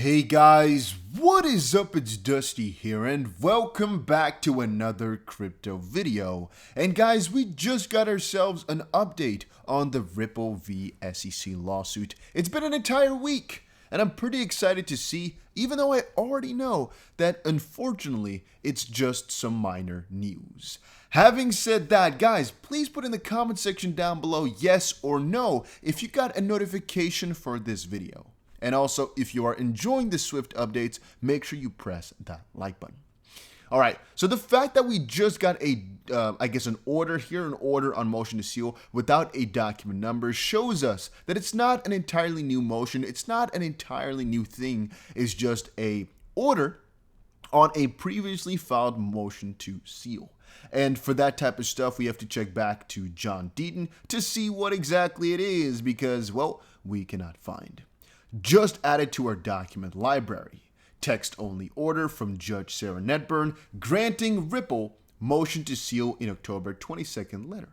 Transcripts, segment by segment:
Hey guys, what is up? It's Dusty here and welcome back to another crypto video. And guys, we just got ourselves an update on the Ripple v SEC lawsuit. It's been an entire week and I'm pretty excited to see, even though I already know that unfortunately it's just some minor news. Having said that, guys, please put in the comment section down below yes or no if you got a notification for this video. And also, if you are enjoying the Swift updates, make sure you press that like button. All right, so the fact that we just got an order on motion to seal without a document number shows us that it's not an entirely new motion. It's not an entirely new thing. It's just a order on a previously filed motion to seal. And for that type of stuff, we have to check back to John Deaton to see what exactly it is because, well, we cannot find. Just added to our document library. Text-only order from Judge Sarah Netburn granting Ripple motion to seal in October 22nd letter.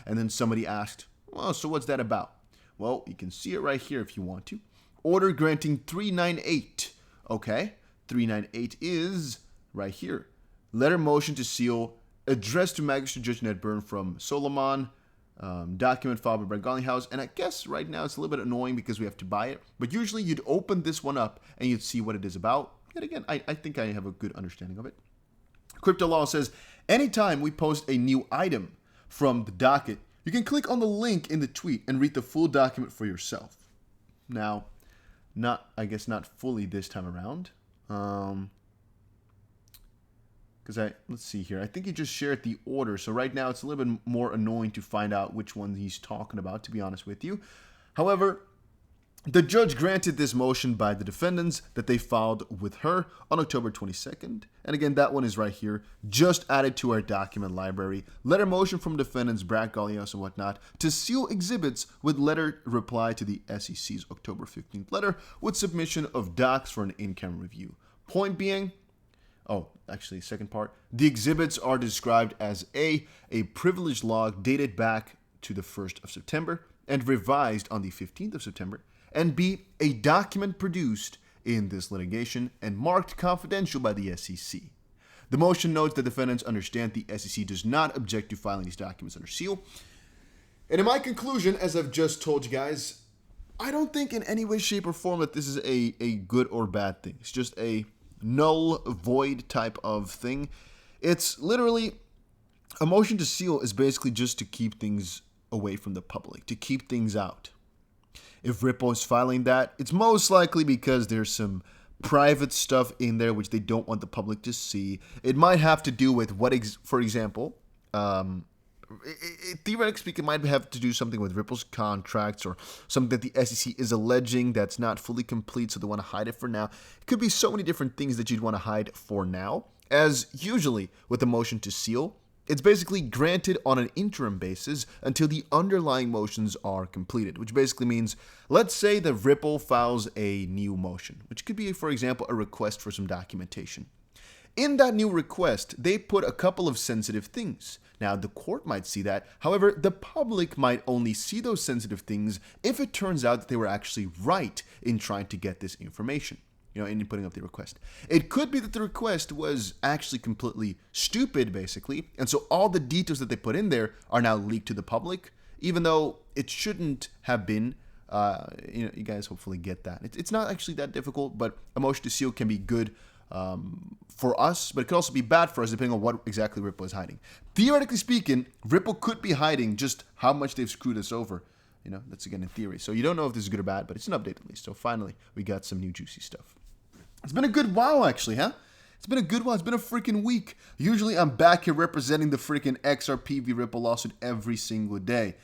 And then somebody asked, well, so what's that about? Well, you can see it right here if you want to. Order granting 398. Okay, 398 is right here. Letter motion to seal addressed to Magistrate Judge Netburn from Solomon. Document filed by Brett Garlinghouse, and I guess right now it's a little bit annoying because we have to buy it, but usually you'd open this one up and you'd see what it is about. And again, I think I have a good understanding of it. Crypto Law says, anytime we post a new item from the docket, you can click on the link in the tweet and read the full document for yourself. Now, I guess not fully this time around. Let's see here. I think he just shared the order. So right now it's a little bit more annoying to find out which one he's talking about, to be honest with you. However, the judge granted this motion by the defendants that they filed with her on October 22nd. And again, that one is right here, just added to our document library. Letter motion from defendants Brett Garlinghouse and whatnot to seal exhibits with letter reply to the SEC's October 15th letter with submission of docs for an in-camera review. Point being, second part. The exhibits are described as A privilege log dated back to the 1st of September and revised on the 15th of September, and B, a document produced in this litigation and marked confidential by the SEC. The motion notes that defendants understand the SEC does not object to filing these documents under seal. And in my conclusion, as I've just told you guys, I don't think in any way, shape, or form that this is a good or bad thing. It's just a null void type of thing. It's literally a motion to seal is basically just to keep things away from the public, to keep things out. If Ripple is filing that, it's most likely because there's some private stuff in there which they don't want the public to see. It might have to do with for example, theoretically speaking, it might have to do something with Ripple's contracts or something that the SEC is alleging that's not fully complete, so they want to hide it for now. It could be so many different things that you'd want to hide for now. As usually with a motion to seal, it's basically granted on an interim basis until the underlying motions are completed, which basically means, let's say that Ripple files a new motion, which could be, for example, a request for some documentation. In that new request, they put a couple of sensitive things. Now, the court might see that. However, the public might only see those sensitive things if it turns out that they were actually right in trying to get this information, in putting up the request. It could be that the request was actually completely stupid, basically, and so all the details that they put in there are now leaked to the public, even though it shouldn't have been. You guys hopefully get that. It's not actually that difficult, but a motion to seal can be good for us, but it could also be bad for us depending on what exactly Ripple is hiding. Theoretically speaking, Ripple could be hiding just how much they've screwed us over. That's again in theory. So you don't know if this is good or bad, but it's an update at least. So finally, we got some new juicy stuff. It's been a good while actually, huh? It's been a good while. It's been a freaking week. Usually I'm back here representing the freaking XRP v Ripple lawsuit every single day.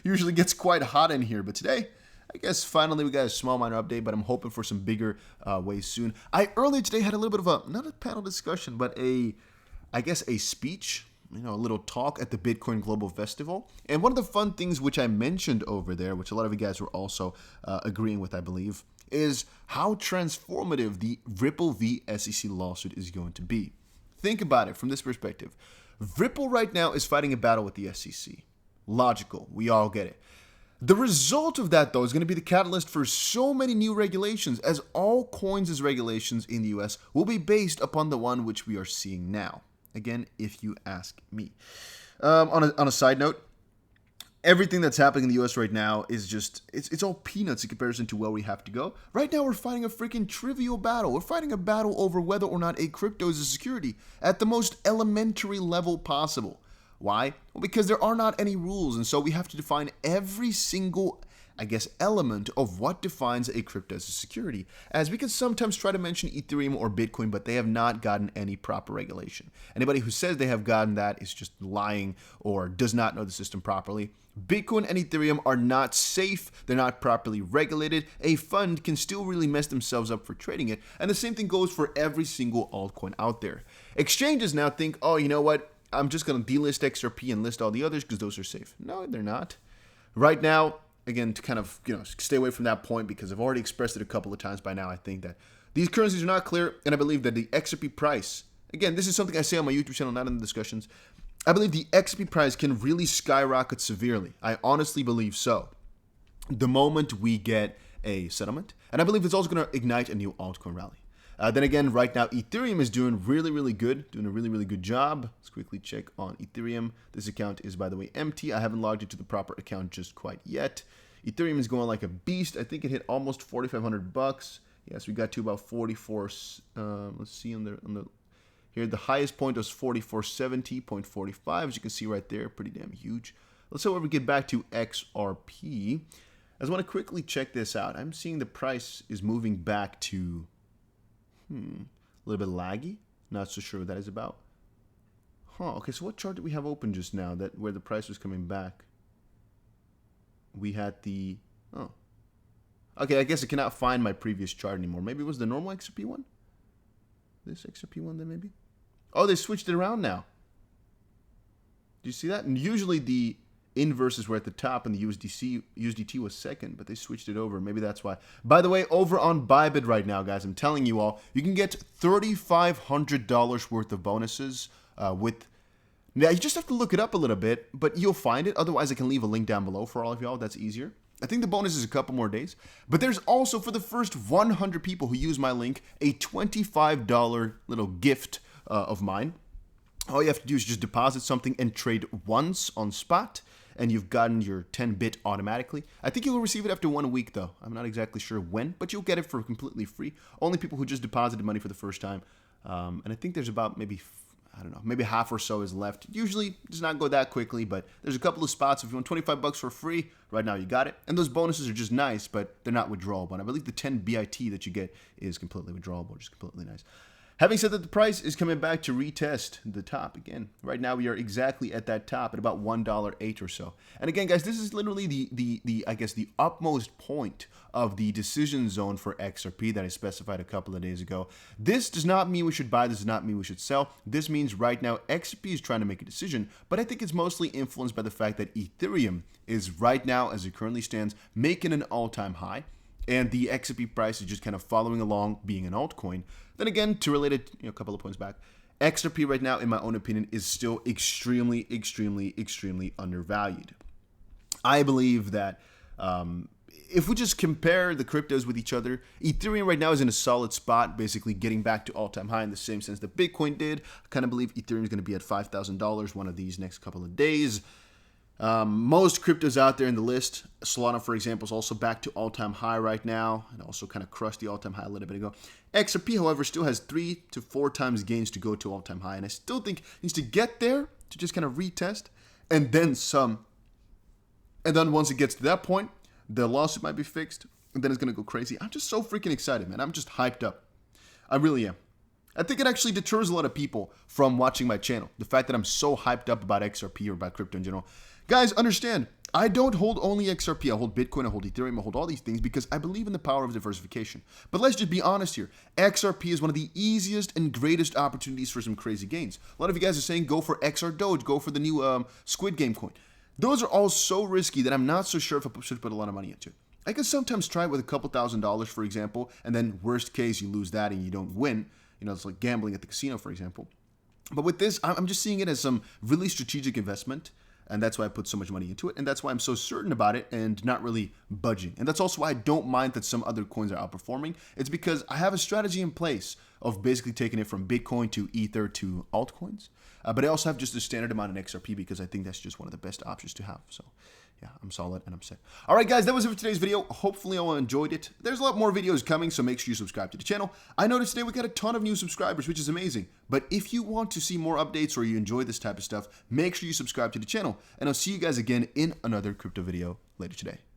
Usually gets quite hot in here, but today, I guess finally we got a small minor update, but I'm hoping for some bigger ways soon. I earlier today had a little bit of not a panel discussion, but a speech, a little talk at the Bitcoin Global Festival. And one of the fun things which I mentioned over there, which a lot of you guys were also agreeing with, I believe, is how transformative the Ripple v SEC lawsuit is going to be. Think about it from this perspective. Ripple right now is fighting a battle with the SEC. Logical. We all get it. The result of that, though, is going to be the catalyst for so many new regulations, as all coins' regulations in the US will be based upon the one which we are seeing now. Again, if you ask me. On a side note, everything that's happening in the US right now is just, it's all peanuts in comparison to where we have to go. Right now, we're fighting a freaking trivial battle. We're fighting a battle over whether or not a crypto is a security at the most elementary level possible. Why? Well, because there are not any rules, and so we have to define every single, I guess, element of what defines a crypto as a security. As we can sometimes try to mention Ethereum or Bitcoin, but they have not gotten any proper regulation. Anybody who says they have gotten that is just lying or does not know the system properly. Bitcoin and Ethereum are not safe, they're not properly regulated. A fund can still really mess themselves up for trading it, and the same thing goes for every single altcoin out there. Exchanges now think, oh, you know what? I'm just going to delist XRP and list all the others because those are safe. No, they're not. Right now, again, to kind of stay away from that point because I've already expressed it a couple of times by now, I think that these currencies are not clear, and I believe that the XRP price, again, this is something I say on my YouTube channel, not in the discussions, I believe the XRP price can really skyrocket severely. I honestly believe so. The moment we get a settlement, and I believe it's also going to ignite a new altcoin rally. Then again, right now, Ethereum is doing really good, doing a really good job. Let's quickly check on Ethereum. This account is, by the way, empty. I haven't logged into the proper account just quite yet. Ethereum is going like a beast. I think it hit almost 4,500 bucks. Yes, we got to about 44. Let's see on the here. The highest point was 4470.45, as you can see right there. Pretty damn huge. Let's however get back to XRP. I just want to quickly check this out. I'm seeing the price is moving back to a little bit laggy. Not so sure what that is about. Okay, so what chart did we have open just now that where the price was coming back? We had the okay, I guess I cannot find my previous chart anymore. Maybe it was the normal XRP one? This XRP one then maybe? Oh, they switched it around now. Do you see that? And usually the inverses were at the top and the USDT was second, but they switched it over. Maybe that's why. By the way, over on Bybit right now, guys, I'm telling you all, you can get $3,500 worth of bonuses with... Now, you just have to look it up a little bit, but you'll find it. Otherwise, I can leave a link down below for all of y'all. That's easier. I think the bonus is a couple more days. But there's also, for the first 100 people who use my link, a $25 little gift of mine. All you have to do is just deposit something and trade once on spot, and you've gotten your 10-bit automatically. I think you'll receive it after 1 week, though. I'm not exactly sure when, but you'll get it for completely free. Only people who just deposited money for the first time. And I think there's about maybe... I don't know, maybe half or so is left. Usually it does not go that quickly, but there's a couple of spots. If you want 25 bucks for free, right now you got it. And those bonuses are just nice, but they're not withdrawable. And I believe the 10 BIT that you get is completely withdrawable, which is completely nice. Having said that, the price is coming back to retest the top again. Right now we are exactly at that top at about $1.08 or so. And again, guys, this is literally the I guess the utmost point of the decision zone for XRP that I specified a couple of days ago. This does not mean we should buy. This does not mean we should sell. This means right now XRP is trying to make a decision, but I think it's mostly influenced by the fact that Ethereum is right now, as it currently stands, making an all-time high. And the XRP price is just kind of following along, being an altcoin. Then again, to relate it a couple of points back, XRP right now, in my own opinion, is still extremely undervalued. I believe that if we just compare the cryptos with each other, Ethereum right now is in a solid spot, basically getting back to all-time high in the same sense that Bitcoin did. I kind of believe Ethereum is going to be at $5,000 one of these next couple of days. Most cryptos out there in the list, Solana, for example, is also back to all-time high right now. It also kind of crushed the all-time high a little bit ago. XRP, however, still has 3 to 4 times gains to go to all-time high, and I still think it needs to get there to just kind of retest, and then some. And then once it gets to that point, the lawsuit might be fixed, and then it's going to go crazy. I'm just so freaking excited, man. I'm just hyped up. I really am. I think it actually deters a lot of people from watching my channel. The fact that I'm so hyped up about XRP or about crypto in general. Guys, understand, I don't hold only XRP. I hold Bitcoin, I hold Ethereum, I hold all these things because I believe in the power of diversification. But let's just be honest here. XRP is one of the easiest and greatest opportunities for some crazy gains. A lot of you guys are saying go for XR Doge, go for the new Squid Game coin. Those are all so risky that I'm not so sure if I should put a lot of money into it. I could sometimes try it with a couple $1,000s, for example, and then worst case, you lose that and you don't win. It's like gambling at the casino, for example. But with this, I'm just seeing it as some really strategic investment. And that's why I put so much money into it. And that's why I'm so certain about it and not really budging. And that's also why I don't mind that some other coins are outperforming. It's because I have a strategy in place of basically taking it from Bitcoin to Ether to altcoins. But I also have just a standard amount in XRP because I think that's just one of the best options to have. So yeah, I'm solid and I'm set. All right, guys, that was it for today's video. Hopefully you all enjoyed it. There's a lot more videos coming, so make sure you subscribe to the channel. I noticed today we got a ton of new subscribers, which is amazing. But if you want to see more updates or you enjoy this type of stuff, make sure you subscribe to the channel. And I'll see you guys again in another crypto video later today.